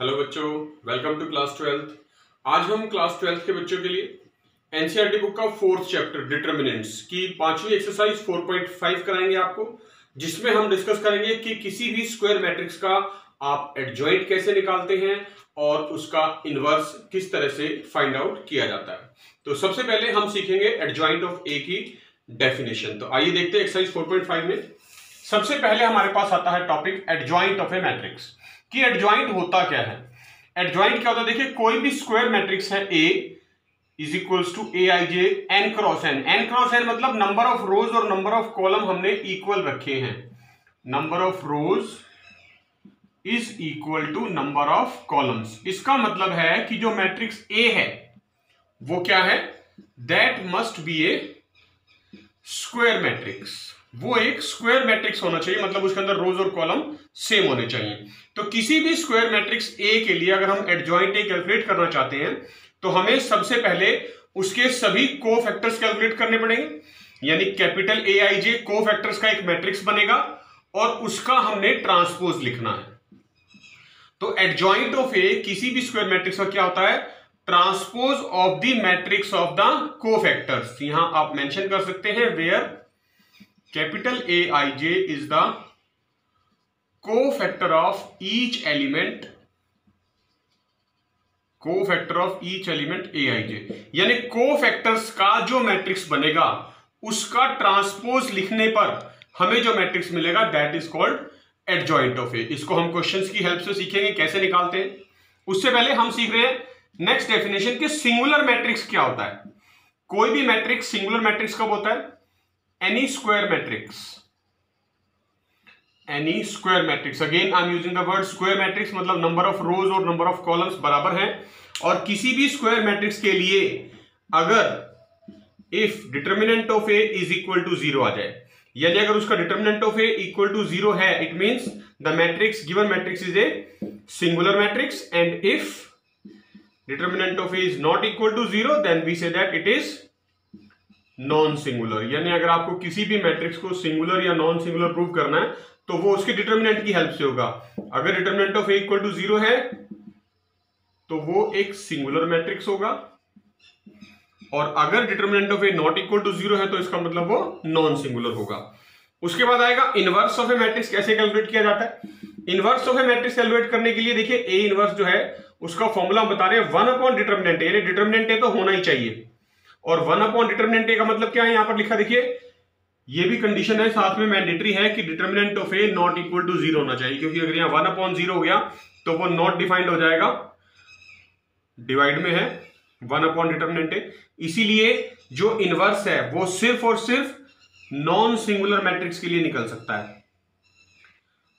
Hello बच्चों, welcome to class 12th। आज हम क्लास 12th के बच्चों के लिए एनसीईआरटी बुक का 4th चैप्टर डिटरमिनेंट्स की 5वीं एक्सरसाइज 4.5 कराएंगे आपको, जिसमें हम डिस्कस करेंगे कि किसी भी स्क्वायर मैट्रिक्स का आप एडजॉइंट कैसे निकालते हैं और उसका इनवर्स किस तरह से फाइंड आउट किया जाता है। तो सबसे पहले हम सीखेंगे एडजॉइंट ऑफ ए की डेफिनेशन। तो आइए देखते हैं एक्सरसाइज 4.5 में। सबसे पहले हमारे पास आता है topic adjoint of A matrix कि एडजॉइंट होता क्या है। एडजॉइंट क्या होता है, देखिए कोई भी स्क्वायर मैट्रिक्स है A is equals to A I J N cross N. N cross N मतलब नंबर ऑफ रोज और नंबर ऑफ कॉलम हमने इक्वल रखे हैं। Number of rows is equal to number of columns. इसका मतलब है कि जो मैट्रिक्स A है वो क्या है, that must be A square matrix. वो एक स्क्वायर मैट्रिक्स होना चाहिए, मतलब उसके अंदर रोज और कॉलम सेम होने चाहिए। तो किसी भी स्क्वायर मैट्रिक्स ए के लिए अगर हम एडजॉइंट ए कैलकुलेट करना चाहते हैं तो हमें सबसे पहले उसके सभी कोफैक्टर्स कैलकुलेट करने पड़ेंगे। यानी capital A I J cofactors का एक मैट्रिक्स बनेगा और उसका हमने ट्रांसपोज लिखना है। तो एडजॉइंट ऑफ ए किसी भी स्क्वायर मैट्रिक्स का क्या होता है, transpose of the matrix of the cofactors. यहां आप मेंशन कर सकते हैं where capital Aij is the cofactor of each element Aij। यानी कोफैक्टर्स का जो मैट्रिक्स बनेगा उसका ट्रांसपोज लिखने पर हमें जो मैट्रिक्स मिलेगा that is called adjoint of A. इसको हम क्वेश्चंस की हेल्प से सीखेंगे कैसे निकालते हैं। उससे पहले हम सीख रहे हैं नेक्स्ट डेफिनेशन कि सिंगुलर मैट्रिक्स क्या होता है। कोई भी मैट्रिक्स सिंगुलर मैट्रिक्स कब होता है, any square matrix, again I'm using the word square matrix, मतलब नंबर ऑफ रोज और नंबर ऑफ कॉलम्स बराबर हैं। और किसी भी स्क्वायर मैट्रिक्स के लिए अगर if determinant of A is equal to 0 आ जाए, यानी अगर उसका determinant of A equal to 0 है, it means the matrix given matrix is a singular matrix. And if determinant of A is not equal to 0 then we say that it is non singular. यानी अगर आपको किसी भी matrix को singular या non singular prove करना है तो वो उसके डिटर्मिनेंट की हेल्प से होगा। अगर determinant of A equal to 0 है तो वो एक सिंगुलर मैट्रिक्स होगा, और अगर determinant of A not equal to 0 है तो इसका मतलब वो नॉन सिंगुलर होगा। उसके बाद आएगा इनवर्स ऑफ ए मैट्रिक्स कैसे कैलकुलेट किया जाता है। Inverse of A matrix calculate करने के लिए देखिए ए इनवर्स जो है उसका फॉर्मूला बता रहे हैं 1 अपॉन डिटर्मिनेंट ए, यानी डिटर्मिनेंट ए तो होना ही चाहिए। और 1 अपॉन डिटर्मिनेंट ए का मतलब क्या है, यहां पर लिखा देखिए, ये भी कंडीशन है साथ में मैंडेटरी है कि determinant of A not equal to 0 होना चाहिए, क्योंकि अगर यहां 1 अपॉन 0 हो गया तो वो नॉट डिफाइंड हो जाएगा, डिवाइड में है 1 अपॉन डिटर्मिनेंट ए। इसीलिए जो इनवर्स है वो सिर्फ और सिर्फ नॉन सिंगुलर मैट्रिक्स के लिए निकल सकता है।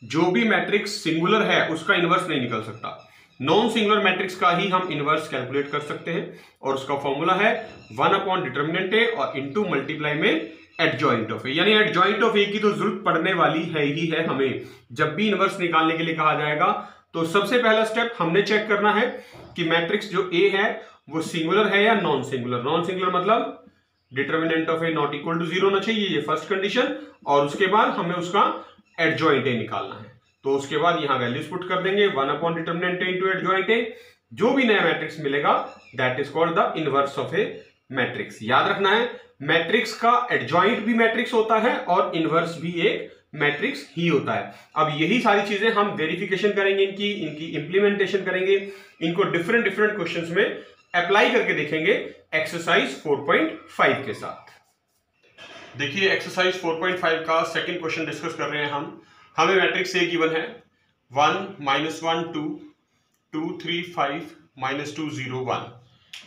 जो भी मैट्रिक्स सिंगुलर है उसका इनवर्स नहीं निकल सकता। नॉन सिंगुलर मैट्रिक्स का ही हम इनवर्स कैलकुलेट कर सकते हैं, और उसका फॉर्मूला है 1 अपॉन डिटर्मिनेंट ए और इनटू मल्टीप्लाई में एडजॉइंट ऑफ ए। यानी एडजॉइंट ऑफ ए की तो जरूरत पड़ने वाली है ही है हमें जब भी इनवर्स निकालने के लिए कहा जाएगा। तो सबसे पहला स्टेप हमने चेक करना है कि मैट्रिक्स जो ए है वो सिंगुलर है या नॉन सिंगुलर। नॉन सिंगुलर मतलब determinant of A not equal to 0 होना चाहिए, ये फर्स्ट कंडीशन। और उसके बाद हमें उसका एडजॉइंट ए निकालना है, तो उसके बाद यहां वैल्यूज पुट कर देंगे 1 upon determinant A into adjoint A. जो भी नया मैट्रिक्स मिलेगा that is called the inverse of A matrix. याद रखना है मैट्रिक्स का एडजॉइंट भी मैट्रिक्स होता है और इनवर्स भी एक मैट्रिक्स ही होता है। अब यही सारी चीजें हम वेरिफिकेशन करेंगे, इनकी इंप्लीमेंटेशन करेंगे, इनको डिफरेंट क्वेश्चंस में अप्लाई करके देखेंगे एक्सरसाइज 4.5 के साथ। देखिए एक्सरसाइज 4.5 का सेकंड क्वेश्चन डिस्कस कर रहे हैं हम। हमें मैट्रिक्स ए गिवन है 1 -1 2 2 3 5 -2 0 1।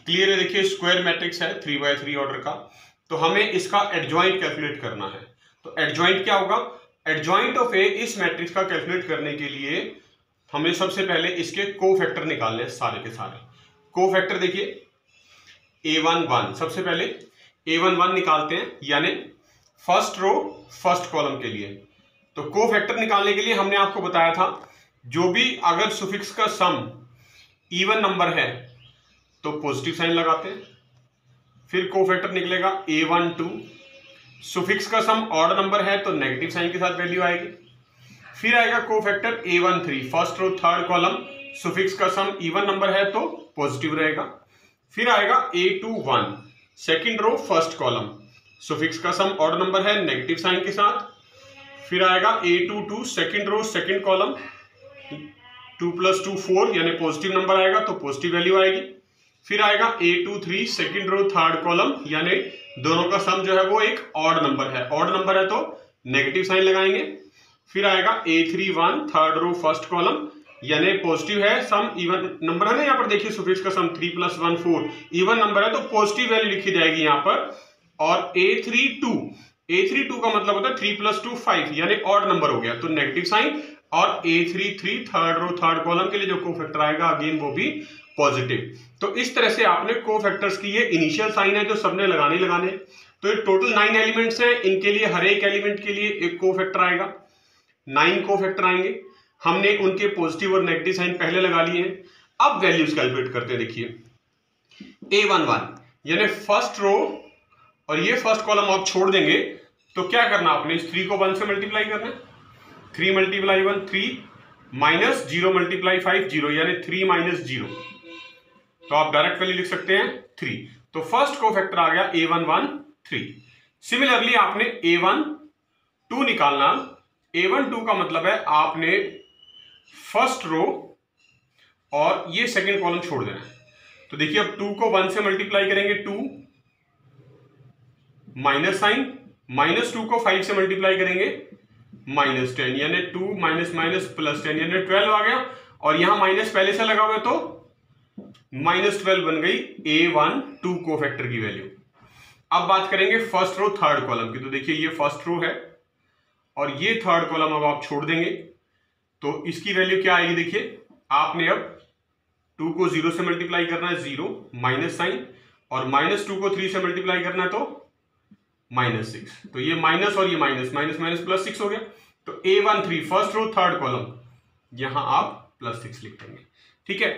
क्लियर है, देखिए स्क्वायर मैट्रिक्स है 3x3 ऑर्डर का। तो हमें इसका एडजॉइंट कैलकुलेट करना है। तो एडजॉइंट क्या होगा, एडजॉइंट ऑफ ए इस मैट्रिक्स का कैलकुलेट करने के लिए हमें सबसे पहले इसके कोफैक्टर निकालने हैं सारे के सारे। कोफैक्टर देखिए a1 1, सबसे पहले a1 1 निकालते हैं, यानी फर्स्ट रो फर्स्ट कॉलम के लिए। तो कोफैक्टर निकालने के लिए हमने आपको बताया था जो भी अगर सुफिक्स का सम इवन नंबर है तो पॉजिटिव साइन लगाते हैं। फिर कोफैक्टर निकलेगा a1 2, सुफिक्स का सम ऑड नंबर है तो नेगेटिव साइन के साथ वैल्यू आएगी। फिर आएगा cofactor a1 3, first row third column suffix का सम इवन नंबर है तो पॉजिटिव रहेगा। फिर आएगा A21 second row first column, suffix का सम ऑड नंबर है नेगेटिव साइन के साथ। फिर आएगा A22 second row second column, 2 + 2 4 यानी पॉजिटिव नंबर आएगा तो पॉजिटिव वैल्यू आएगी। फिर आएगा A23 second row third column, यानी दोनों का सम जो है वो एक ऑड नंबर है, ऑड नंबर है तो नेगेटिव साइन लगाएंगे। फिर आएगा A31 third row first column, यानी पॉजिटिव है, सम इवन नंबर है ना, यहाँ पर देखिए सुफिक्स का सम 3 + 1 4 इवन नंबर है तो पॉजिटिव वैल्यू लिखी जाएगी यहाँ पर। और A32 का मतलब होता है 3 + 2 5 यानी ऑड नंबर हो गया तो नेगेटिव साइन। और A33 third row third column के लिए जो कोफैक्टर आएगा अगेन वो भी पॉजिटिव। तो इस तरह से आपने कोफैक्टर्स की, ये इनिशियल साइन है जो सबने लगाने। तो ये टोटल 9 एलिमेंट्स हैं, इनके लिए हर एक एलिमेंट के लिए एक कोफैक्टर आएगा, 9 कोफैक्टर आएंगे। हमने उनके पॉजिटिव और नेगेटिव साइन पहले लगा लिए हैं। अब वैल्यूज कैलकुलेट करते हैं। देखिए A11 यानी फर्स्ट रो और ये फर्स्ट कॉलम आप छोड़ देंगे तो क्या करना, आपने इस 3 को 1 से मल्टीप्लाई करना है। 3 × 1 3 माइनस 0 × 5 0 यानी 3 - 0, तो आप डायरेक्ट वैल्यू लिख सकते हैं 3। तो फर्स्ट कोफैक्टर आ गया A11 3। सिमिलरली आपने A12 निकालना। A12 का मतलब है आपने फर्स्ट रो और ये सेकंड कॉलम छोड़ देना है। तो देखिए अब 2 को 1 से मल्टीप्लाई करेंगे 2 माइनस साइन, -2 को 5 से मल्टीप्लाई करेंगे -10 यानी 2 -+ यानी 12 आ गया। और यहां माइनस पहले से लगा हुआ है तो -12 बन गई A12 कोफैक्टर की वैल्यू। अब बात करेंगे फर्स्ट रो थर्ड कॉलम की। तो देखिए ये फर्स्ट रो है और ये थर्ड कॉलम अब आप छोड़ देंगे तो इसकी वैल्यू क्या आएगी। देखिए आपने अब 2 को 0 से मल्टीप्लाई करना है 0 माइनस साइन, और -2 को 3 से मल्टीप्लाई करना है तो -6। तो ये माइनस और ये माइनस +6 हो गया। तो A13 first row third column, यहां आप +6 लिख देंगे। ठीक है,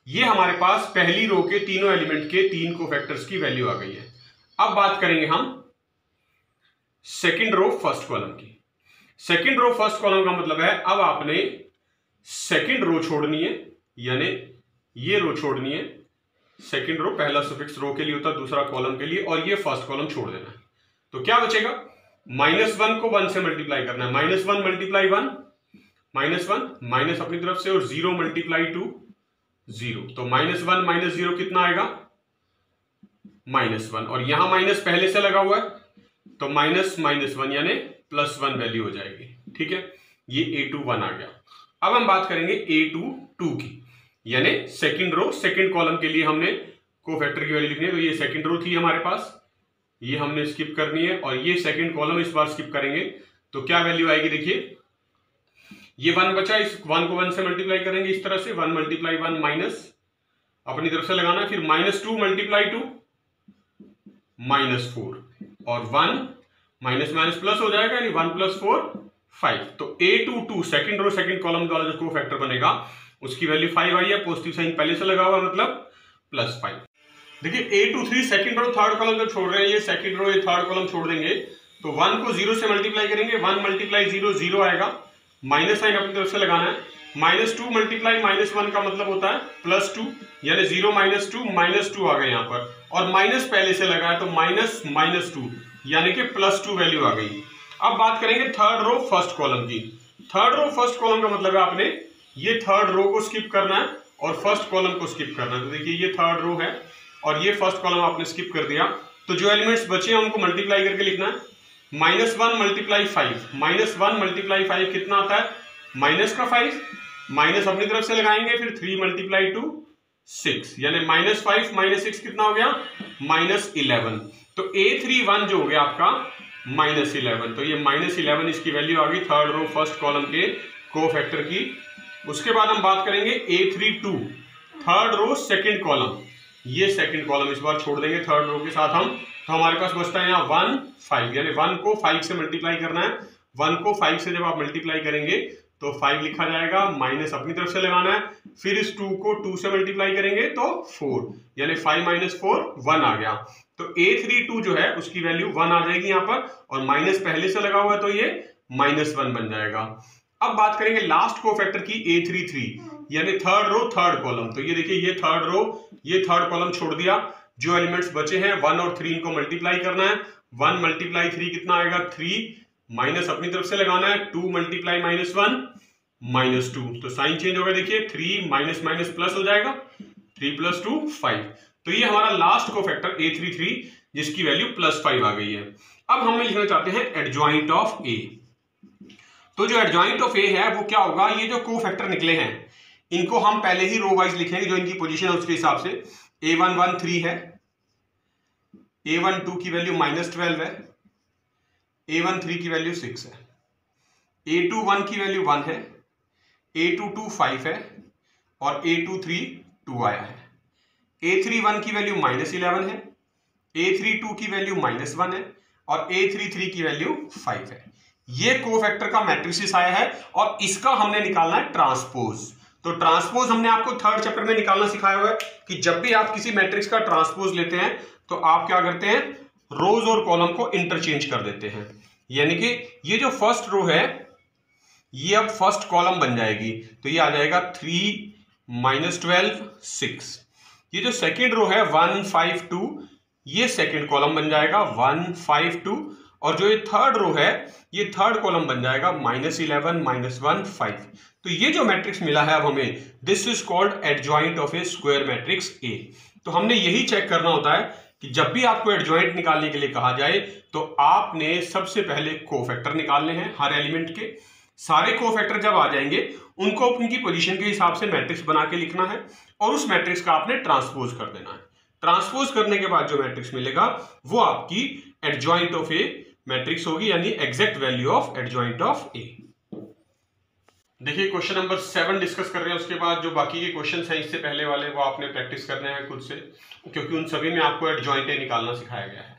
ये हमारे पास पहली रो के तीनों एलिमेंट के 3 कोफैक्टर्स की वैल्यू आ गई है। अब बात करेंगे हम सेकंड रो फर्स्ट कॉलम की। सेकंड रो फर्स्ट कॉलम का मतलब है अब आपने सेकंड रो छोड़नी है, यानी ये रो छोड़नी है। सेकंड रो पहला सुफिक्स रो के लिए होता है, दूसरा कॉलम के लिए, और ये फर्स्ट कॉलम छोड़ देना है। तो क्या बचेगा, -1 को 1 से मल्टीप्लाई करना है, -1 × 1 -1 माइनस अपनी तरफ से, और 0 × 2 0। तो -1 - 0 कितना आएगा -1, और यहां माइनस पहले से लगा हुआ है तो -1 यानी +1 वैल्यू हो जाएगी। ठीक है, ये A21 आ गया। अब हम बात करेंगे A22 की, यानी सेकंड रो सेकंड कॉलम के लिए हमने कोफैक्टर की वैल्यू लिखनी है। तो ये सेकंड रो थी हमारे पास, ये हमने स्किप करनी है, और ये सेकंड कॉलम इस बार स्किप करेंगे तो क्या वैल्यू आएगी। देखिए ये 1 बचा, इस 1 को 1 से मल्टीप्लाई करेंगे इस तरह से, 1 × 1 माइनस अपनी तरफ से लगाना, फिर -2 × 2 -4, और 1 माइनस प्लस हो जाएगा यानी 1 + 4 5। तो A22 second row second column वाला जो कोफैक्टर बनेगा उसकी वैल्यू 5 आई है, पॉजिटिव साइन पहले से लगा हुआ मतलब +5। देखिए A23 second row third column जब छोड़ रहे हैं, ये सेकंड रो ये थर्ड कॉलम छोड़ देंगे तो 1 को 0 से मल्टीप्लाई करेंगे, 1 × 0 0 आएगा, माइनस साइन अपनी तरफ से लगाना है। -2 × -1 का मतलब होता है +2 यानी 0 - 2 -2 आ गए यहाँ पर, और माइनस पहले से लगा है तो -2 यानी कि +2 वैल्यू आ गई। अब बात करेंगे थर्ड रो फर्स्ट कॉलम की। थर्ड रो फर्स्ट कॉलम का मतलब है आपने ये थर्ड रो को स्किप करना है और फर्स्ट कॉलम को स्किप करना है। तो देखिए ये थर्ड रो है और ये फर्स्ट कॉलम आपने स्किप कर दिया, तो जो एलिमेंट्स बचे हैं उनको मल्टीप्लाई करके लिखना है। -1 × 5 -1 × 5 कितना आता है, माइनस का 5, माइनस अपनी तरफ से लगाएंगे, फिर 3 × 2 6 यानी -5 - 6 कितना हो गया -11। तो A31 जो हो गया आपका -11। तो ये -11 इसकी वैल्यू आ गई थर्ड रो फर्स्ट कॉलम के कोफैक्टर की। उसके बाद हम बात करेंगे A32 third row second column, ये सेकंड कॉलम इस बार छोड़ देंगे थर्ड रो के साथ हम, तो हमारे पास बचता है यहाँ 1 5 यानी 1 को 5 से मल्टीप्लाई करना है। 1 को 5 से जब आप मल्टीप्लाई करेंगे तो 5 लिखा जाएगा, माइनस अपनी तरफ से लगाना है, फिर इस 2 को 2 से मल्टीप्लाई करेंगे तो 4 यानी 5 - 4 1 आ गया। तो A32 जो है उसकी वैल्यू 1 आ जाएगी यहाँ पर, और माइनस पहले से लगा हुआ है तो ये -1 बन जाएगा। अब बात करेंगे लास्ट कोफैक्टर की A33, यानी थर्ड रो थर्ड कॉलम। तो ये देखिए ये थर्ड रो ये थर्ड कॉलम छोड़ दिया, जो एलिमेंट्स बचे हैं 1 और 3 इनको मल्टीप्लाई करना है। 1 मल्टीप्लाई 3 कितना आएगा 3, माइनस अपनी तरफ से लगाना है 2 मल्टीप्लाई -1 -2, तो साइन चेंज होगा। देखिए 3 माइनस माइनस प्लस हो जाएगा, 3 + 2 5। तो ये हमारा लास्ट कोफैक्टर A33 जिसकी वैल्यू +5 आ गई है। अब हम लिखना चाहते हैं एडजॉइंट ऑफ A। तो जो एडजॉइंट ऑफ A है वो क्या होगा, ये जो कोफैक्टर निकले हैं इनको हम पहले ही रो वाइज लिखेंगे, जो इनकी पोजीशन है उसके हिसाब से। A11 3 है, A12 की वैल्यू -12 है, A13 की वैल्यू 6 है, A21 की वैल्यू 1 है, A22 5 है और A23 2 आया है। A31 की वैल्यू -11 है, A32 की वैल्यू -1 है और A33 की वैल्यू 5 है। ये कोफैक्टर का मैट्रिक्स आया है और इसका हमने निकालना है ट्रांसपोज। तो ट्रांसपोज हमने आपको थर्ड चैप्टर में निकालना सिखाया हुआ है कि जब भी आप किसी मैट्रिक्स का ट्रांसपोज लेते हैं तो आप क्या करते हैं, रोज और कॉलम को इंटरचेंज कर देते हैं। यानी कि ये जो फर्स्ट रो है ये अब फर्स्ट कॉलम बन जाएगी, तो ये आ जाएगा 3 -12 6। ये जो सेकेंड रो है 1 5 2 ये सेकेंड कॉलम बन जाएगा 1 5 2, और जो ये थर्ड रो है ये थर्ड कॉलम बन जाएगा -11 -1 5। तो ये जो मैट्रिक्स मिला है अब हमें, this is called adjoint of A square matrix A. तो हमने यही चेक करना होता है कि जब भी आपको एडजॉइंट निकालने के लिए कहा जाए तो आपने सबसे पहले कोफैक्टर निकालने हैं हर एलिमेंट के। सारे कोफैक्टर जब आ जाएंगे उनको उनकी पोजीशन के हिसाब से मैट्रिक्स बना के लिखना है और उस मैट्रिक्स का आपने ट्रांसपोज कर देना है। ट्रांसपोज करने के बाद जो मैट्रिक्स मिलेगा वो आपकी एडजॉइंट ऑफ ए मैट्रिक्स होगी, यानी exact value of adjoint of A. देखिए क्वेश्चन नंबर 7 डिस्कस कर रहे हैं, उसके बाद जो बाकी के क्वेश्चंस हैं इससे पहले वाले वो आपने प्रैक्टिस करने हैं खुद से, क्योंकि उन सभी में आपको एडजॉइंट ए निकालना सिखाया गया है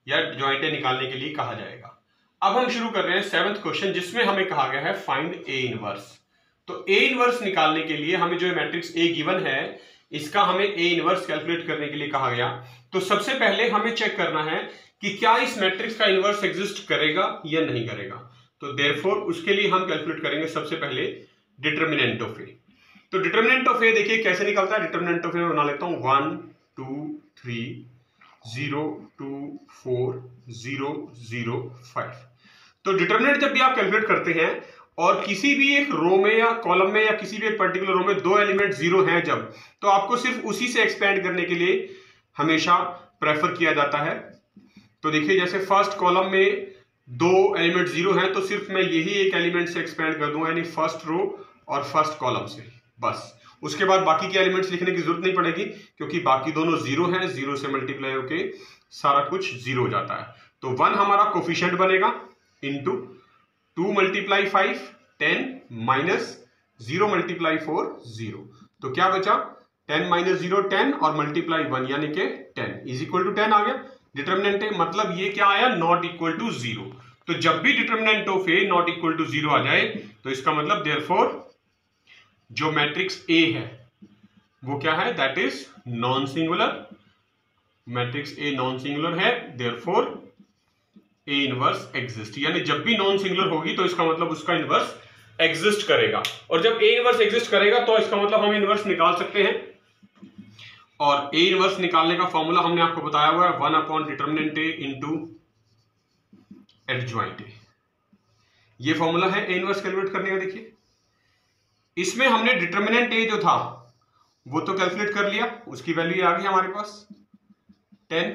या एडजॉइंट ए निकालने के लिए कहा जाएगा। अब हम शुरू कर रहे हैं 7th क्वेश्चन, जिसमें हमें कहा गया है फाइंड ए इनवर्स। तो ए इनवर्स निकालने के लिए हमें जो मैट्रिक्स ए गिवन है इसका हमें ए इनवर्स कैलकुलेट करने के लिए कहा गया। तो सबसे पहले हमें चेक करना है कि क्या इस मैट्रिक्स का इनवर्स एग्जिस्ट करेगा या नहीं करेगा। तो देयरफॉर उसके लिए हम कैलकुलेट करेंगे सबसे पहले डिटर्मिनेंट ऑफ ए। तो डिटर्मिनेंट ऑफ ए देखिए कैसे निकलता है। डिटर्मिनेंट ऑफ ए बना लेता हूं 1 2 3 0 2 4 0 0 5। तो डिटर्मिनेंट जब भी आप कैलकुलेट करते हैं और किसी भी एक रो में या कॉलम में या किसी भी एक पर्टिकुलर रो में दो एलिमेंट 0 हैं जब, तो आपको सिर्फ उसी से एक्सपेंड करने के लिए हमेशा प्रेफर किया जाता है। तो देखिए जैसे फर्स्ट कॉलम में दो एलिमेंट 0 हैं तो सिर्फ मैं यही एक एलिमेंट से एक्सपेंड कर दूंगा, यानी फर्स्ट रो और फर्स्ट कॉलम से, बस। उसके बाद बाकी के एलिमेंट्स लिखने की जरूरत नहीं पड़ेगी क्योंकि बाकी दोनों 0 हैं, 0 से मल्टीप्लाई होके सारा कुछ 0 हो जाता है। तो 1 हमारा कोफिशिएंट बनेगा इंटू 2 × 5 10 माइनस 0 × 4 0। तो क्या बचा 10 - 0 10 और मल्टीप्लाई 1 यानी कि 10 इज इक्वल टू 10 आ गया। डिटर्मिनेंट है मतलब ये क्या आया, नॉट इक्वल टू 0। तो जब भी determinant of A not equal to 0 आ जाए तो इसका मतलब देयरफॉर जो मैट्रिक्स ए है वो क्या है, that is non singular. Matrix a non singular है, देयरफॉर ए इनवर्स एग्जिस्ट। यानी जब भी नॉन सिंगुलर होगी तो इसका मतलब उसका इनवर्स एग्जिस्ट करेगा, और जब ए इनवर्स एग्जिस्ट करेगा तो इसका मतलब हम इनवर्स निकाल सकते हैं। और ए इनवर्स निकालने का फॉर्मूला हमने आपको बताया हुआ है 1/डिटर्मिनेंट ए इंटू एडजॉइंट ए। ये फॉर्मूला है ए इनवर्स कैलकुलेट करने का। देखिए इसमें हमने डिटर्मिनेंट ए जो था वो तो कैलकुलेट कर लिया, उसकी वैल्यू आ गई हमारे पास 10।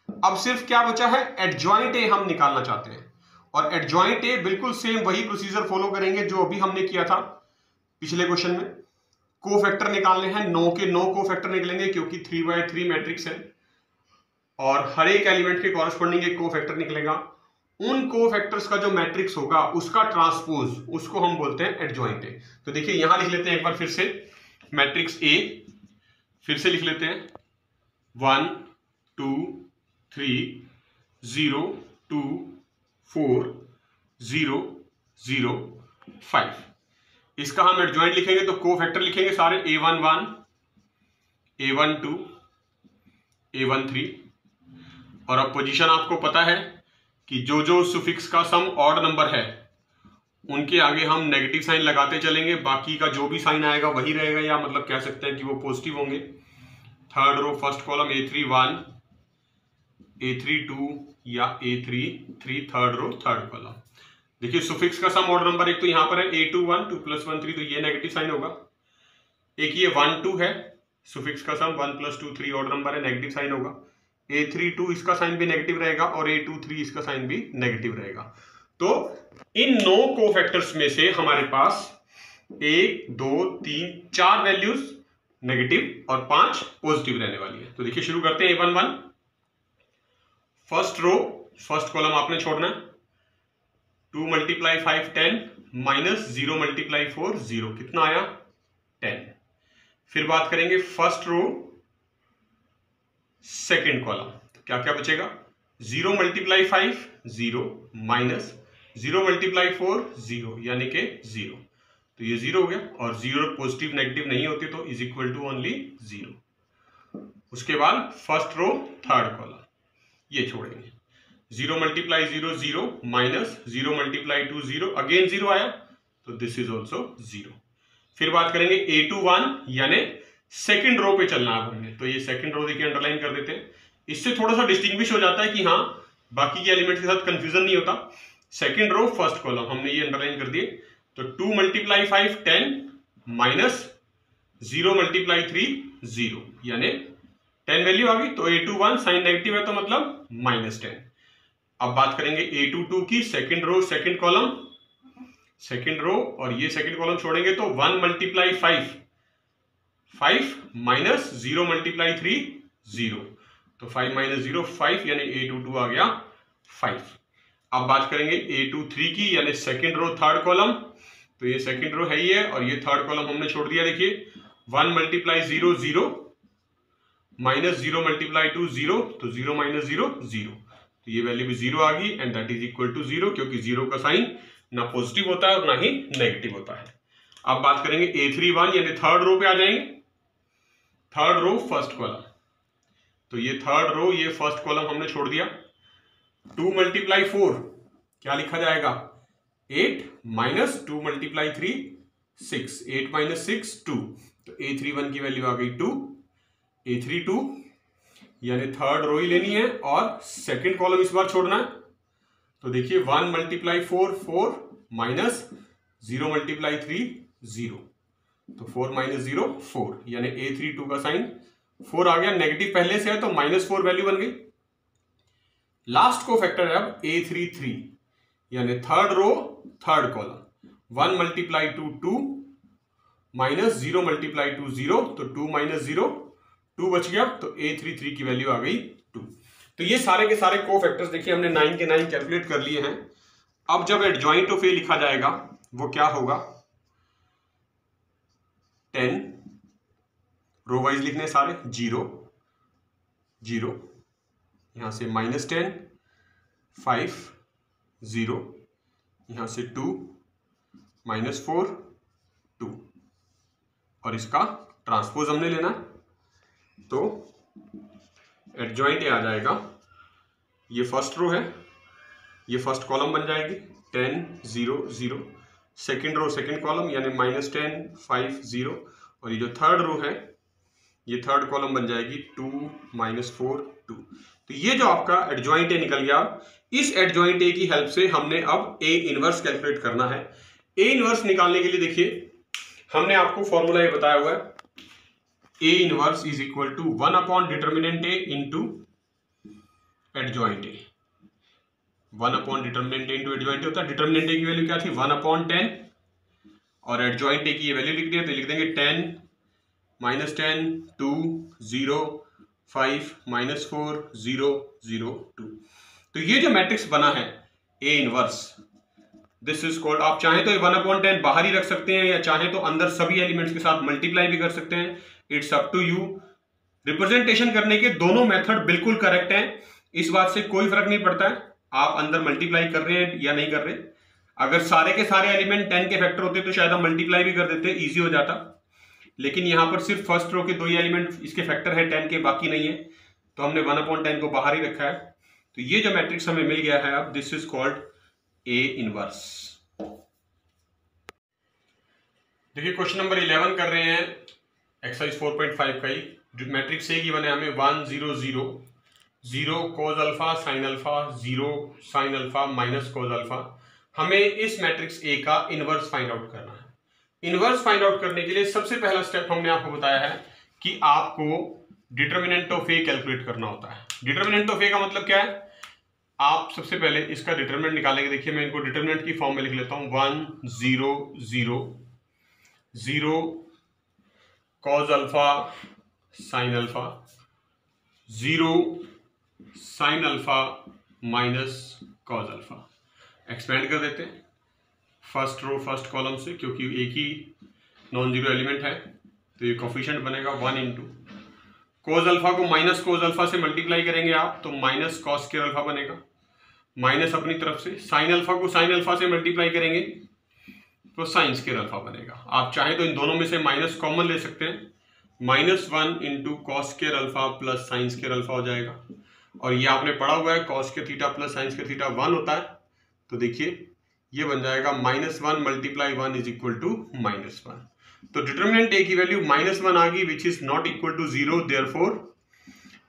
अब सिर्फ क्या बचा है, एडजॉइंट ए हम निकालना चाहते हैं। और एडजॉइंट ए बिल्कुल सेम वही प्रोसीजर फॉलो करेंगे जो अभी हमने किया था पिछले क्वेश्चन में। कोफैक्टर निकालने हैं, 9 के 9 कोफैक्टर निकलेंगे क्योंकि 3/3 मैट्रिक्स है और हर एक एलिमेंट के कॉरेस्पॉन्डिंग एक कोफैक्टर निकलेगा। उन कोफैक्टर्स का जो मैट्रिक्स होगा उसका ट्रांसपोज, उसको हम बोलते हैं एडजॉइंट ए। तो देखिए यहां लिख लेते हैं एक बार फिर से मैट्रिक्स ए, फिर से लिख लेते हैं 1 2 3 0 2 4 0 0 5। इसका हम एडजॉइंट लिखेंगे तो कोफैक्टर लिखेंगे सारे A11 A12 A13। और अब पोजीशन आपको पता है कि जो जो सुफिक्स का सम ऑड नंबर है उनके आगे हम नेगेटिव साइन लगाते चलेंगे, बाकी का जो भी साइन आएगा वही रहेगा, या मतलब कह सकते हैं कि वो पॉजिटिव होंगे। Third row first column A3 1, A3 2 या A3 3, third row third column. देखिए सुफिक्स का सम ऑर्डर नंबर एक तो यहाँ पर है A2 1, 2 + 1 3, तो ये नेगेटिव साइन होगा। एक ये 1 2 है, सुफिक्स का सम 1 + 2 3 ऑर्डर नंबर है, नेगेटिव साइन होगा। A3 2 इसका साइन भी नेगेटिव रहेगा और A2 3 इसका साइन भी नेगेटिव रहेगा। तो इन 9 कोफैक्टर्स में से हमारे पास 1 2 3 4 वैल्यूज नेगेटिव और 5 पॉजिटिव रहने वाली है। तो देखिए शुरू करते हैं A1 1। First row first column आपने छोड़ना है। 2 × 5 10 -0 × 4 0, कितना आया 10। फिर बात करेंगे फर्स्ट रो सेकेंड कॉलम, तो क्या क्या बचेगा 0 × 5 0 -0 × 4 0, यानी कि 0, तो ये 0 हो गया और 0 पॉजिटिव नेगेटिव नहीं होते तो इज इक्वल टू ओनली 0। उसके बाद फर्स्ट रो थर्ड कॉलम ये छोड़ेंगे, 0 × 0 0 -0 × 2 0, अगेन 0 आया तो दिस इज ऑल्सो 0। फिर बात करेंगे A2 1, यानी सेकंड रो पे चलना है हमने, तो ये सेकंड रो देखिए अंडरलाइन कर देते हैं। इससे थोड़ा सा डिस्टिंग्विश हो जाता है कि हाँ बाकी के एलिमेंट के साथ कंफ्यूजन नहीं होता। सेकंड रो फर्स्ट कॉलम हमने ये अंडरलाइन कर दिए, तो 2 × 5 10 -0 × 3 0, यानी 10 वैल्यू आ गई, तो A2 1 साइन नेगेटिव है तो मतलब -10। अब बात करेंगे A2 2 की, second row second column, second row और ये सेकंड कॉलम छोड़ेंगे तो 1 × 5 5 -0 × 3 0, तो 5 - 0 5, यानी A2 2 आ गया 5। अब बात करेंगे A2 3 की, यानी सेकंड रो थर्ड कॉलम, तो ये सेकंड रो है ही है और ये थर्ड कॉलम हमने छोड़ दिया। देखिए 1 × 0 0 -0 × 2 0, तो 0 - 0 0, तो ये वैल्यू भी 0 आ गई and that is equal to 0, क्योंकि 0 का साइन ना पॉजिटिव होता है और ना ही नेगेटिव होता है। अब बात करेंगे A3 1, यानी थर्ड रो पे आ जाएंगे, थर्ड रो फर्स्ट कॉलम, तो ये थर्ड रो ये फर्स्ट कॉलम हमने छोड़ दिया। 2 × 4 क्या लिखा जाएगा 8 -2 × 3 6, 8 - 6 2, तो A3 1 की वैल्यू आ गई 2। A3 2 यानी थर्ड रो ही लेनी है और सेकंड कॉलम इस बार छोड़ना है, तो देखिए 1 × 4 4 -0 × 3 0, तो 4 - 0 4, यानी A3 2 का साइन 4 आ गया, नेगेटिव पहले से है तो -4 वैल्यू बन गई। लास्ट को फैक्टर है अब A3 3, यानी थर्ड रो थर्ड कॉलम, 1 × 2 2 -0 × 2 0, तो 2 - 0 2 बच गया, तो A3 3 की वैल्यू आ गई 2। तो ये सारे के सारे को फैक्टर्स देखिए हमने 9 के 9 कैलकुलेट कर लिए हैं। अब जब एडजॉइंट ऑफ A लिखा जाएगा वो क्या होगा 10, रो वाइज लिखने सारे 0 0, यहां से -10 5 0, यहां से 2 -4 2, और इसका ट्रांसपोज हमने लेना, तो एडजॉइंट A आ जाएगा, ये फर्स्ट रो है, ये फर्स्ट कॉलम बन जाएगी 10 0 0, सेकेंड रो सेकेंड कॉलम यानी -10 5 0, और ये जो थर्ड रो है ये थर्ड कॉलम बन जाएगी 2 -4 2। तो ये जो आपका एडजॉइंट A निकल गया। इस एडजॉइंट A की हेल्प से हमने अब A इनवर्स कैलकुलेट करना है। A इनवर्स निकालने के लिए देखिए हमने आपको फॉर्मूला ये बताया हुआ है, A inverse is equal to 1 determinant A into adjoint A। 1 determinant A into adjoint A होता है। डिटर्मिनेंट A की वैल्यू क्या थी 1/10 और एडजॉइंट A की ये वैल्यू लिख दी है, तो लिख देंगे 10 -10 2 0 5 -4 0 0 2। तो ये जो मैट्रिक्स बना है A inverse, this is called, आप चाहें तो 1/10 बाहर ही रख सकते हैं या चाहें तो अंदर सभी एलिमेंट्स के साथ मल्टीप्लाई भी कर सकते हैं, it's up to you. Representation करने के दोनों मेथड बिल्कुल करेक्ट हैं, इस बात से कोई फर्क नहीं पड़ता है आप अंदर मल्टीप्लाई कर रहे हैं या नहीं कर रहे। अगर सारे के सारे एलिमेंट 10 के फैक्टर होते तो शायद हम मल्टीप्लाई भी कर देते, इजी हो जाता, लेकिन यहां पर सिर्फ फर्स्ट रो के 2 ही एलिमेंट इसके फैक्टर है 10 के, बाकी नहीं है, तो हमने 1/10 को बाहर ही रखा है। तो ये जो मैट्रिक्स हमें मिल गया है अब, this is called A inverse. देखिए क्वेश्चन नंबर 11 कर रहे हैं एक्सरसाइज 4.5 का ही। मैट्रिक्स ए गिवन है हमें 1 0 0 0 cos alpha sine alpha 0 sine alpha minus cos alpha. हमें इस मैट्रिक्स ए का इनवर्स फाइंड आउट करना है। इनवर्स फाइंड आउट करने के लिए सबसे पहला स्टेप हमने आपको बताया है कि आपको डिटर्मिनेंट ऑफ ए कैलकुलेट करना होता है। डिटर्मिनेंट ऑफ ए का मतलब क्या है, आप सबसे पहले इसका डिटर्मिनेंट निकालेंगे। देखिए मैं इनको डिटर्मिनेंट की फॉर्म में लिख लेता हूं। 1 0 0 0 cause alpha sine alpha 0 sine alpha minus cos alpha. Expand कर देते हैं फर्स्ट रो फर्स्ट कॉलम से, क्योंकि एक ही नॉन जीरो एलिमेंट है तो ये कोफिशिएंट बनेगा 1 इंटू कोज अल्फा को माइनस कोज अल्फा से मल्टीप्लाई करेंगे आप तो माइनस कॉस स्क्वायर अल्फा बनेगा, माइनस अपनी तरफ से साइन अल्फा को साइन अल्फा से मल्टीप्लाई करेंगे तो साइन स्क्वायर अल्फा बनेगा। आप चाहें तो इन दोनों में से माइनस कॉमन ले सकते हैं, -1 into cos square alpha plus sine square alpha हो जाएगा। और ये आपने पढ़ा हुआ है cos square theta plus sine square theta 1 होता है, तो देखिए ये बन जाएगा -1 मल्टीप्लाई 1 इज इक्वल टू -1। तो डिटर्मिनेंट ए की वैल्यू -1 आ गई which is not equal to 0, therefore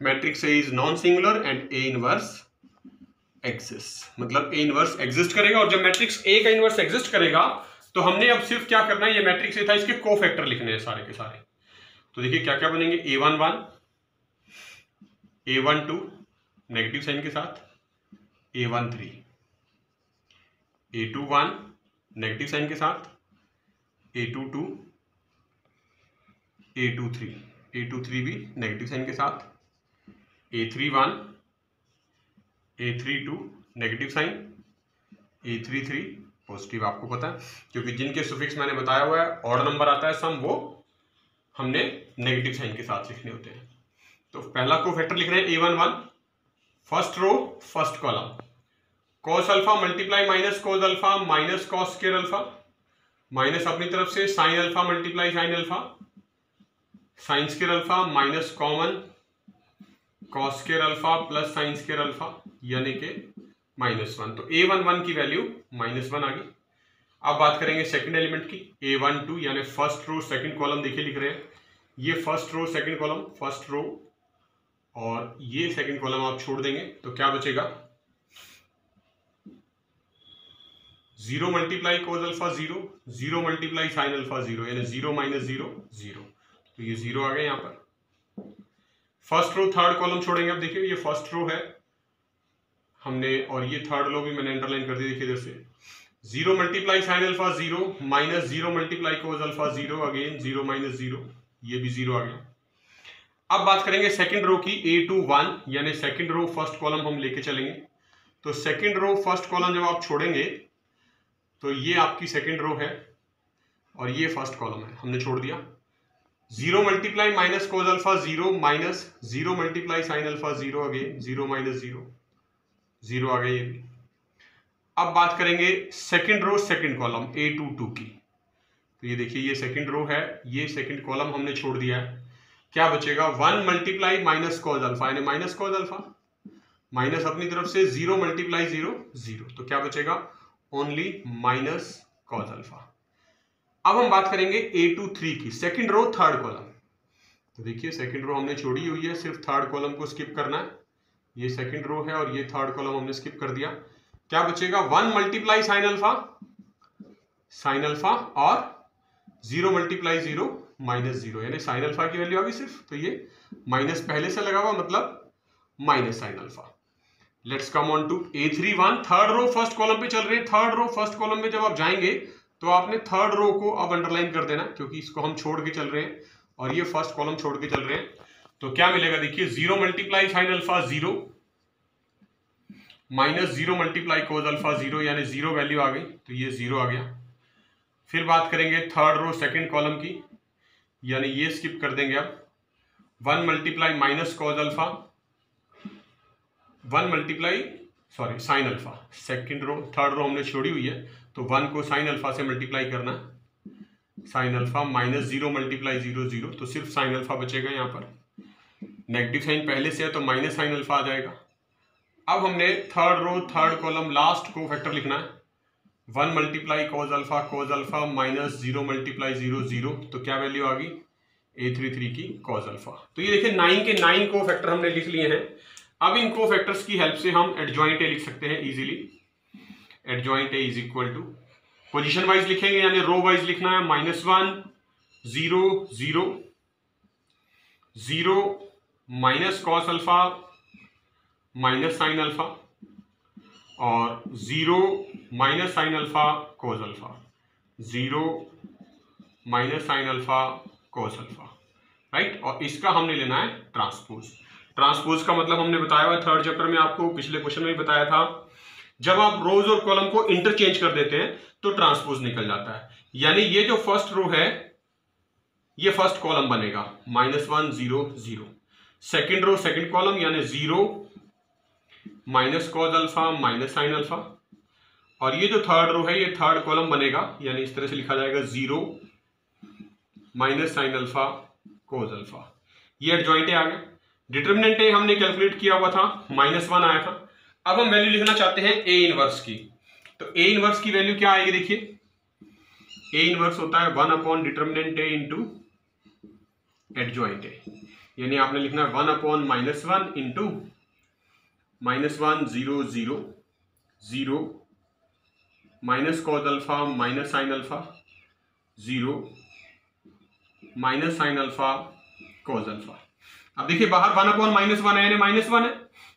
matrix A is non singular and A inverse exist. मतलब ए इनवर्स एग्जिस्ट करेगा। और जब मैट्रिक्स ए का इनवर्स एग्जिस्ट करेगा तो हमने अब सिर्फ क्या करना है, ये मैट्रिक्स ए था इसके कोफैक्टर लिखने हैं सारे के सारे। तो देखिए क्या क्या बनेंगे, A11 A12 नेगेटिव साइन के साथ, A13 A21 नेगेटिव साइन के साथ, A22 A23 A23 भी नेगेटिव साइन के साथ, A31 A32 negative sign, A33 positive. आपको पता है क्योंकि जिनके सुफिक्स मैंने बताया हुआ है ऑड नंबर आता है सम, वो हमने नेगेटिव साइन के साथ लिखने होते हैं। तो पहला कोफैक्टर लिख रहे हैं A11 first row first column, cos alpha multiply minus cos alpha minus cos square alpha, minus अपनी तरफ से sine alpha multiply sine alpha sine square alpha minus common cos square alpha plus sine square alpha यानी कि -1। तो A11 की value -1 आ गई। अब बात करेंगे सेकंड एलिमेंट की, A12 यानी फर्स्ट रो सेकंड कॉलम। देखिए लिख रहे हैं ये first row second column, first row और ये सेकंड कॉलम आप छोड़ देंगे तो क्या बचेगा, 0 multiply cos alpha 0 0 multiply sine alpha 0 यानी 0 माइनस 0 0। तो ये 0 आ गए यहाँ पर। फर्स्ट रो थर्ड कॉलम छोड़ेंगे। अब देखिए ये फर्स्ट रो है हमने, और ये थर्ड रो भी मैंने अंडरलाइन कर दी। देखिए इधर से 0 multiply sine alpha 0 minus 0 multiply cos alpha 0 again 0 minus 0, ये भी 0 आ गया। अब बात करेंगे सेकंड रो की, A21 यानी सेकंड रो फर्स्ट कॉलम हम लेके चलेंगे। तो सेकंड रो फर्स्ट कॉलम जब आप छोड़ेंगे तो ये आपकी सेकंड रो है और ये फर्स्ट कॉलम है, हमने छोड़ दिया। 0 multiply minus cos alpha 0 minus 0 multiply sine alpha 0 again 0 minus 0 0 आ गया ये भी। अब बात करेंगे second row second column A22 की। तो ये देखिए ये सेकंड रो है, ये सेकंड कॉलम हमने छोड़ दिया है। क्या बचेगा, 1 मल्टीप्लाई माइनस कॉस अल्फा यानी माइनस कॉस अल्फा माइनस अपनी तरफ से 0 मल्टीप्लाई 0 0। तो क्या बचेगा, ओनली माइनस कॉस अल्फा। अब हम बात करेंगे A23 की, सेकंड रो थर्ड कॉलम। तो देखिए सेकंड रो हमने छोड़ी हुई है, सिर्फ थर्ड कॉलम को स्किप करना है। ये सेकंड रो है और ये थर्ड कॉलम हमने स्किप कर दिया। क्या बचेगा, 1 मल्टीप्लाई साइन अल्फा और 0 मल्टीप्लाई 0 माइनस 0 यानी साइन अल्फा की वैल्यू आ गई सिर्फ। तो ये माइनस पहले से लगा हुआ मतलब minus sine alpha. Let's come on to A31 third row first column पे चल रहे हैं। थर्ड रो फर्स्ट कॉलम में जब आप जाएंगे तो आपने थर्ड रो को अब अंडरलाइन कर देना क्योंकि इसको हम छोड़ के चल रहे हैं और ये फर्स्ट कॉलम छोड़ के चल रहे हैं। तो क्या मिलेगा, देखिए 0 multiply sine alpha 0 minus 0 multiply cos alpha 0 यानी 0 वैल्यू आ गई, तो ये 0 आ गया। फिर बात करेंगे थर्ड रो सेकंड कॉलम की, यानी ये स्किप कर देंगे। अब 1 multiply minus cos alpha 1 multiply sine alpha, second row third row हमने छोड़ी हुई है तो 1 को साइन अल्फा से मल्टीप्लाई करना है, साइन अल्फा माइनस 0 मल्टीप्लाई 0 0। तो सिर्फ साइन अल्फा बचेगा यहाँ पर, नेगेटिव साइन पहले से है तो माइनस साइन अल्फा आ जाएगा। अब हमने third row third column last cofactor लिखना है, 1 multiply cos alpha minus 0 multiply 0 0, तो क्या वैल्यू आ गई A33 की कॉज अल्फा। तो ये देखिए 9 के 9 को फैक्टर हमने लिख लिए हैं। अब इन को फैक्टर्स की हेल्प से हम एडजॉइंट ए लिख सकते हैं easily. Adjoint A is equal to position wise लिखेंगे यानी रो वाइज लिखना है, -1 0 0 0 minus cos alpha minus sine alpha और 0 minus sine alpha cos alpha, 0 minus sine alpha cos alpha, right. और इसका हमने लेना है ट्रांसपोज। ट्रांसपोज का मतलब हमने बताया हुआ थर्ड चैप्टर में, आपको पिछले क्वेश्चन में भी बताया था, जब आप रोज और कॉलम को इंटरचेंज कर देते हैं तो ट्रांसपोज निकल जाता है। यानी ये जो फर्स्ट रो है ये फर्स्ट कॉलम बनेगा -1 0 0, सेकेंड रो सेकेंड कॉलम यानी 0 minus cos alpha minus sine alpha, और ये जो थर्ड रो है ये थर्ड कॉलम बनेगा यानी इस तरह से लिखा जाएगा 0 minus sine alpha cos alpha. ये एडजॉइंट ए आ गया। डिटरमिनेंट ए हमने कैलकुलेट किया हुआ था, -1 आया था। अब हम वैल्यू लिखना चाहते हैं ए इनवर्स की, तो ए इनवर्स की वैल्यू क्या आएगी देखिए, ए इनवर्स होता है 1 upon determinant A into adjoint A, यानी आपने लिखना है 1 upon -1 into -1 0 0 0 minus cos alpha minus sine alpha 0 minus sine alpha cos alpha. अब देखिए बाहर 1 अपॉन -1 है यानी -1 है,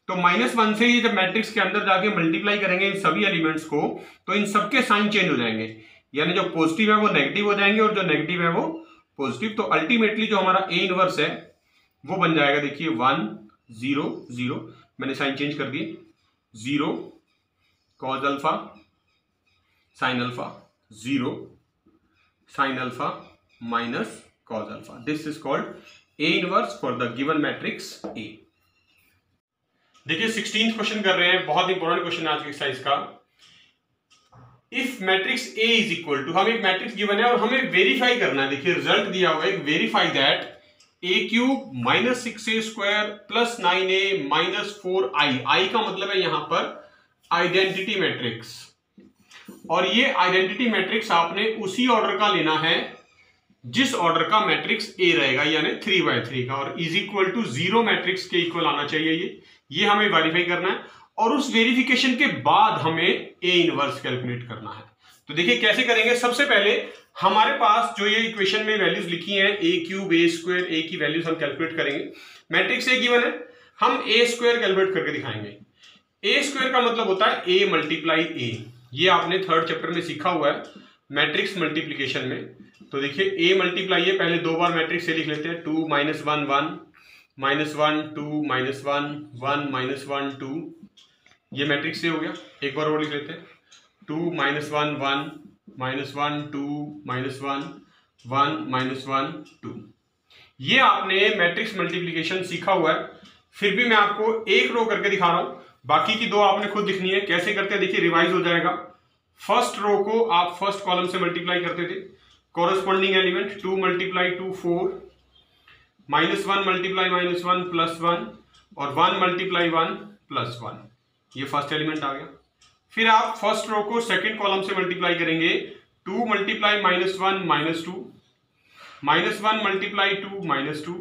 तो -1 से ही जब मैट्रिक्स के अंदर जाके मल्टीप्लाई करेंगे इन सभी एलिमेंट्स को तो इन सबके साइन चेंज हो जाएंगे, यानी जो पॉजिटिव है वो नेगेटिव हो जाएंगे और जो नेगेटिव है वो पॉजिटिव। तो अल्टीमेटली जो हमारा ए इनवर्स है वो बन जाएगा देखिए 1 0 0, मैंने साइन चेंज कर दिए, 0 cos alpha sine alpha 0 sine alpha minus cos alpha. This is called A inverse for the given matrix A. देखिए 16th क्वेश्चन कर रहे हैं, बहुत इंपॉर्टेंट क्वेश्चन है आज की एक्सरसाइज का। If matrix A is equal to, हम एक मैट्रिक्स गिवन है और हमें वेरीफाई करना है। देखिए रिजल्ट दिया हुआ है, verify that A cube minus 6a square plus 9a minus 4i। आई का मतलब है यहां पर आइडेंटिटी मैट्रिक्स, और ये आइडेंटिटी मैट्रिक्स आपने उसी ऑर्डर का लेना है जिस ऑर्डर का मैट्रिक्स ए रहेगा, यानी 3/3 का, और इज इक्वल टू 0 मैट्रिक्स के इक्वल आना चाहिए। ये हमें वेरीफाई करना है और उस वेरिफिकेशन के बाद हमें ए इनवर्स कैलकुलेट करना है। तो देखिए कैसे करेंगे। सबसे पहले हमारे पास जो ये इक्वेशन में वैल्यूज लिखी हैं ए क्यूब ए स्क्वायर, ए की वैल्यूज हम कैलकुलेट करेंगे। मैट्रिक्स ए गिवन है, हम ए स्क्वायर कैलकुलेट करके दिखाएंगे। ए स्क्वायर का मतलब होता है ए मल्टीप्लाई ए, ये आपने थर्ड चैप्टर में सीखा हुआ है मैट्रिक्स मल्टीप्लीकेशन में। तो देखिए ए मल्टीप्लाई है, पहले 2 बार मैट्रिक्स ए लिख लेते हैं, 2 -1 1 -1 2 -1 1 -1 2, ये मैट्रिक्स से हो गया। एक बार और लिख लेते हैं, 2 -1 1 -1 2 -1 1 -1 2। ये आपने मैट्रिक्स मल्टीप्लिकेशन सीखा हुआ है, फिर भी मैं आपको एक रो करके दिखा रहा हूं, बाकी की 2 आपने खुद लिखनी है। कैसे करते हैं देखिए, रिवाइज हो जाएगा। फर्स्ट रो को आप फर्स्ट कॉलम से मल्टीप्लाई करते थे, कॉरेस्पॉन्डिंग एलिमेंट 2 × 2 4, -1 × -1 +1 और 1 × 1 +1, ये फर्स्ट एलिमेंट आ गया। फिर आप फर्स्ट रो को सेकंड कॉलम से मल्टीप्लाई करेंगे, 2 × -1 -2, -1 × 2 -2,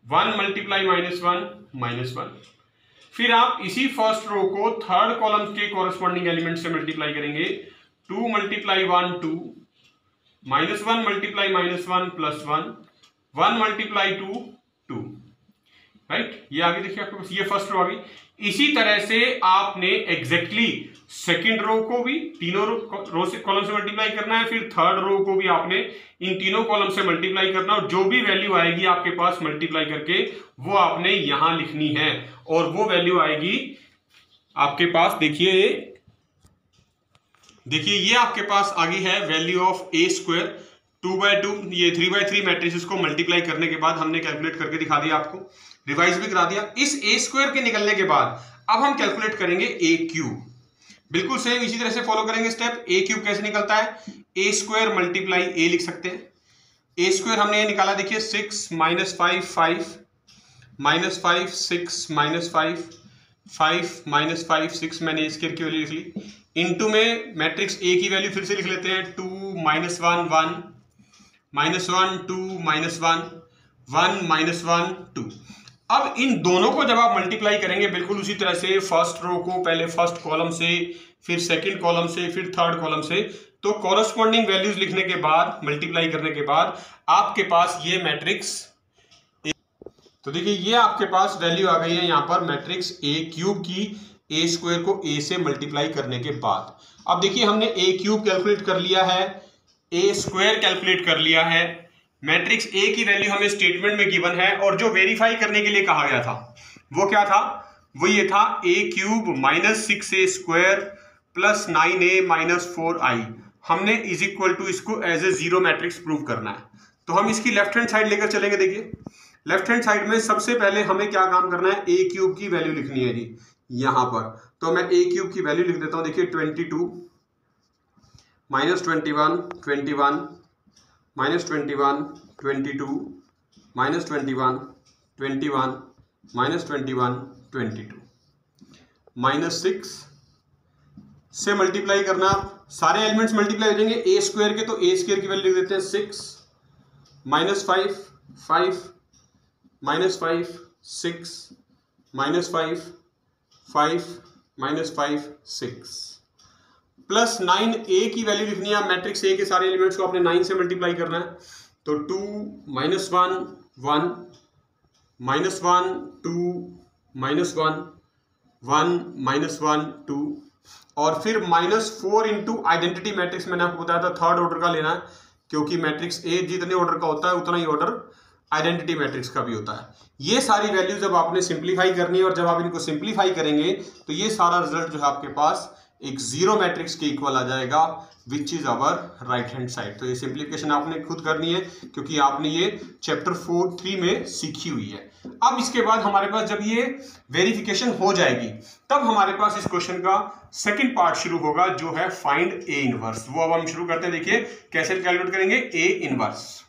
1 × -1 -1। फिर आप इसी फर्स्ट रो को थर्ड कॉलम के कॉरेस्पॉन्डिंग एलिमेंट से मल्टीप्लाई करेंगे, 2 × 1 2, -1 × -1 +1, 1 × 2 2, राइट। ये आगे देखिए आपके पास, ये फर्स्ट रो आ गई। इसी तरह से आपने एग्जैक्टली सेकंड रो को भी तीनों रो से कॉलम से मल्टीप्लाई करना है, फिर थर्ड रो को भी आपने इन तीनों कॉलम से मल्टीप्लाई करना, और जो भी वैल्यू आएगी आपके पास मल्टीप्लाई करके वो आपने यहां लिखनी है, और वो वैल्यू आएगी आपके पास। देखिए ये आपके पास आ गई है वैल्यू ऑफ ए स्क्वायर 2/2, ये 3/3 मैट्रिक्स को मल्टीप्लाई करने के बाद हमने कैलकुलेट करके दिखा दिया, आपको रिवाइज भी करा दिया। इस ए स्क्वायर के निकलने के बाद अब हम कैलकुलेट करेंगे ए क्यूब। बिल्कुल सेम इसी तरह से फॉलो करेंगे स्टेप। ए क्यूब कैसे निकलता है, ए स्क्वायर मल्टीप्लाई ए लिख सकते हैं। ए स्क्वायर हमने ये निकाला, देखिए 6 - 5 5 -5 6 -5 5 -5 6, मैंने ए स्क्वायर की वैल्यू लिख ली। इनटू में मैट्रिक्स ए की वैल्यू फिर से लिख लेते हैं 2 -1 1 -1 2 -1 1 -1 2। अब इन दोनों को जब आप मल्टीप्लाई करेंगे बिल्कुल उसी तरह से फर्स्ट रो को पहले फर्स्ट कॉलम से, फिर सेकंड कॉलम से, फिर थर्ड कॉलम से, तो कॉरस्पॉन्डिंग वैल्यूज लिखने के बाद मल्टीप्लाई करने के बाद आपके पास ये मैट्रिक्स, तो देखिए ये आपके पास वैल्यू आ गई है यहां पर मैट्रिक्स ए क्यूब की, ए स्क्वायर को ए से मल्टीप्लाई करने के बाद। अब देखिए हमने ए क्यूब कैलकुलेट कर लिया है, ए स्क्वायर कैलकुलेट कर लिया है, मैट्रिक्स ए की वैल्यू हमें स्टेटमेंट में गिवन है, और जो वेरीफाई करने के लिए कहा गया था वो क्या था, वो ये था A cube -6a square plus 9a minus 4i। हमने इज इक्वल टू इसको as a zero matrix prove करना है। तो हम इसकी लेफ्ट हैंड साइड लेकर चलेंगे। देखिए लेफ्ट हैंड साइड में सबसे पहले हमें क्या काम करना है, ए क्यूब की वैल्यू लिखनी है जी यहां पर। तो मैं ए क्यूब की वैल्यू लिख देता हूं। देखिए 22 -21 21 -21 22 -21 21 -21 -6 से मल्टीप्लाई करना, सारे एलिमेंट्स मल्टीप्लाई हो जाएंगे ए स्क्वायर के, तो ए स्क्वायर की वैल्यू लिख देते हैं 6 -5 5 -5 6 -5 5 -5 6 प्लस 9 ए की वैल्यू लिखनी है। मैट्रिक्स ए के सारे एलिमेंट्स को आपने 9 से मल्टीप्लाई करना है। तो 2 -1 1 -1 2 -1 1 -1 2 और फिर -4 इंटू आइडेंटिटी मैट्रिक्स। मैंने आपको बताया था थर्ड ऑर्डर का लेना है, क्योंकि मैट्रिक्स ए जितने ऑर्डर का होता है उतना ही ऑर्डर आइडेंटिटी मैट्रिक्स का भी होता है। ये सारी वैल्यू जब आपने सिंप्लीफाई करनी है और जब आप इनको सिंप्लीफाई करेंगे तो ये सारा रिजल्ट जो है आपके पास एक जीरो मैट्रिक्स के इक्वल आ जाएगा, which is our right hand side. तो ये सिंप्लीफिकेशन आपने खुद करनी है, क्योंकि आपने ये चैप्टर 4-3 में सीखी हुई है। अब इसके बाद हमारे पास जब ये वेरिफिकेशन हो जाएगी तब हमारे पास इस क्वेश्चन का सेकंड पार्ट शुरू होगा, जो है फाइंड ए इनवर्स। वो अब हम शुरू करते हैं। देखिए कैसे कैलकुलेट करेंगे ए इनवर्स।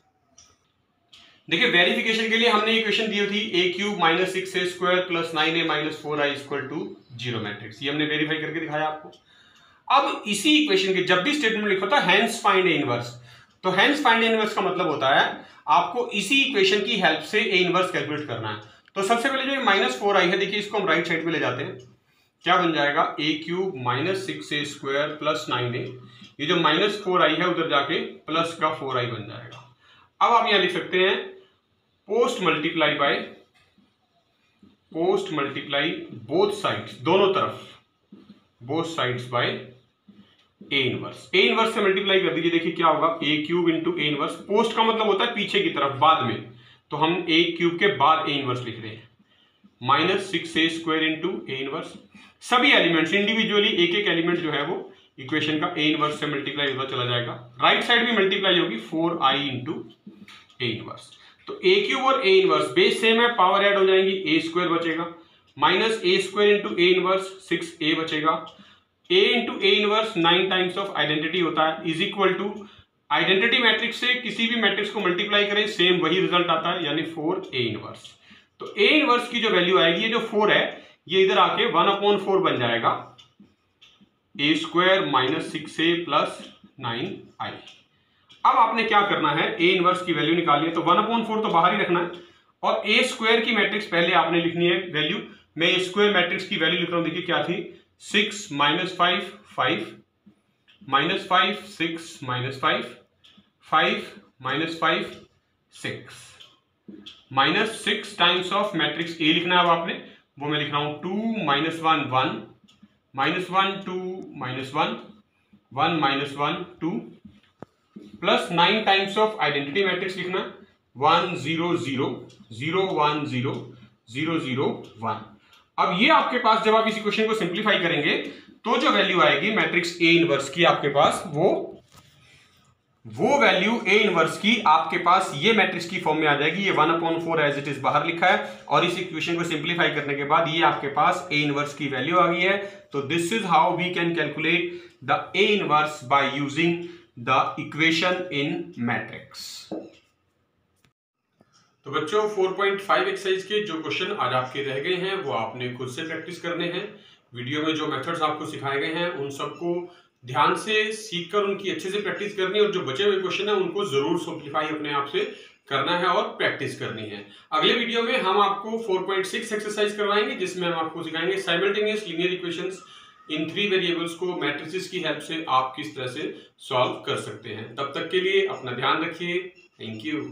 देखिए वेरिफिकेशन के लिए हमने इक्वेशन दी थी A cube -6a square plus 9a minus 4i equal to zero matrix. ये हमने वेरीफाई करके दिखाया आपको। अब इसी इक्वेशन के जब भी स्टेटमेंट लिखा था हैंस फाइंड ए इनवर्स, तो हैंस फाइंड ए इनवर्स का मतलब होता है आपको इसी इक्वेशन की हेल्प से ए इनवर्स कैलकुलेट करना है। तो सबसे पहले जो -4i है, देखिए इसको हम राइट साइड पे ले जाते हैं। क्या बन जाएगा, ए cube -6a square plus 9a, ये जो -4i है उधर जाके प्लस का 4i बन जाएगा। अब आप यहां लिख सकते हैं पोस्ट मल्टीप्लाई बोथ साइड्स, दोनों तरफ both sides by A inverse. A inverse से मल्टीप्लाई कर दीजिए। देखिए क्या होगा, A cube into A inverse. Post का मतलब होता है पीछे की तरफ, बाद में, तो हम ए क्यूब के बाद ए इनवर्स लिख रहे हैं। -6a square into A inverse. सभी एलिमेंट्स इंडिविजुअली एक एक एलिमेंट जो है वो इक्वेशन का ए इनवर्स से मल्टीप्लाई होता चला जाएगा। राइट साइड भी मल्टीप्लाई होगी 4i इंटू ए इनवर्स। तो ए क्यूब और ए इनवर्स बेस सेम है, पावर ऐड हो जाएंगी, ए स्क्वायर बचेगा, -a square into A inverse 6a बचेगा। a into A inverse 9 times of identity होता है, is equal to identity matrix से किसी भी मैट्रिक्स को मल्टीप्लाई करें सेम वही रिजल्ट आता है, यानी 4a इनवर्स। तो a इनवर्स की जो वैल्यू आएगी, ये जो 4 है ये इधर आके 1/4 बन जाएगा, a square -6a plus 9i। अब आपने क्या करना है, ए इनवर्स की वैल्यू निकालिए। तो 1/4 तो बाहर ही रखना है, और ए स्क्वायर की मैट्रिक्स पहले आपने लिखनी है वैल्यू। मैं ए स्क्वायर मैट्रिक्स की वैल्यू लिख रहा हूं। देखिए क्या थी, 6 -5 5 -5 6 -5 5 -5 6 -6 टाइम्स ऑफ मैट्रिक्स ए लिखना है। अब आपने वो मैं लिख रहा हूं 2 -1 1 -1 2 -1 1 -1 2 plus 9 times of identity matrix लिखना, 1 0 0 0 1 0 0 0 1। अब ये आपके पास जब आप इस इक्वेशन को सिंप्लीफाई करेंगे तो जो वैल्यू आएगी मैट्रिक्स ए इनवर्स की आपके पास, वो वैल्यू ए इनवर्स की आपके पास ये मैट्रिक्स की फॉर्म में आ जाएगी। ये 1/4 एज इट इज बाहर लिखा है, और इस इक्वेशन को सिंप्लीफाई करने के बाद ये आपके पास ए इनवर्स की वैल्यू आ गई है। तो this is how we can calculate the A inverse by using the equation in matrix. तो बच्चों 4.5 एक्सरसाइज के जो क्वेश्चन आज आपके रह गए हैं वो आपने खुद से प्रैक्टिस करने हैं। वीडियो में जो मेथड्स आपको सिखाए गए हैं उन सबको ध्यान से सीखकर उनकी अच्छे से प्रैक्टिस करनी है और जो बचे हुए क्वेश्चन है उनको जरूर सिंप्लीफाई अपने आप से करना है और प्रैक्टिस करनी है। अगले वीडियो में हम आपको 4.6 एक्सरसाइज करवाएंगे जिसमें हम आपको सिखाएंगे साइमल्टेनियस लीनियर इक्वेशंस इन 3 वेरिएबल्स को मैट्रिसेस की हेल्प से आप किस तरह से सॉल्व कर सकते हैं। तब तक के लिए अपना ध्यान रखिए। Thank you.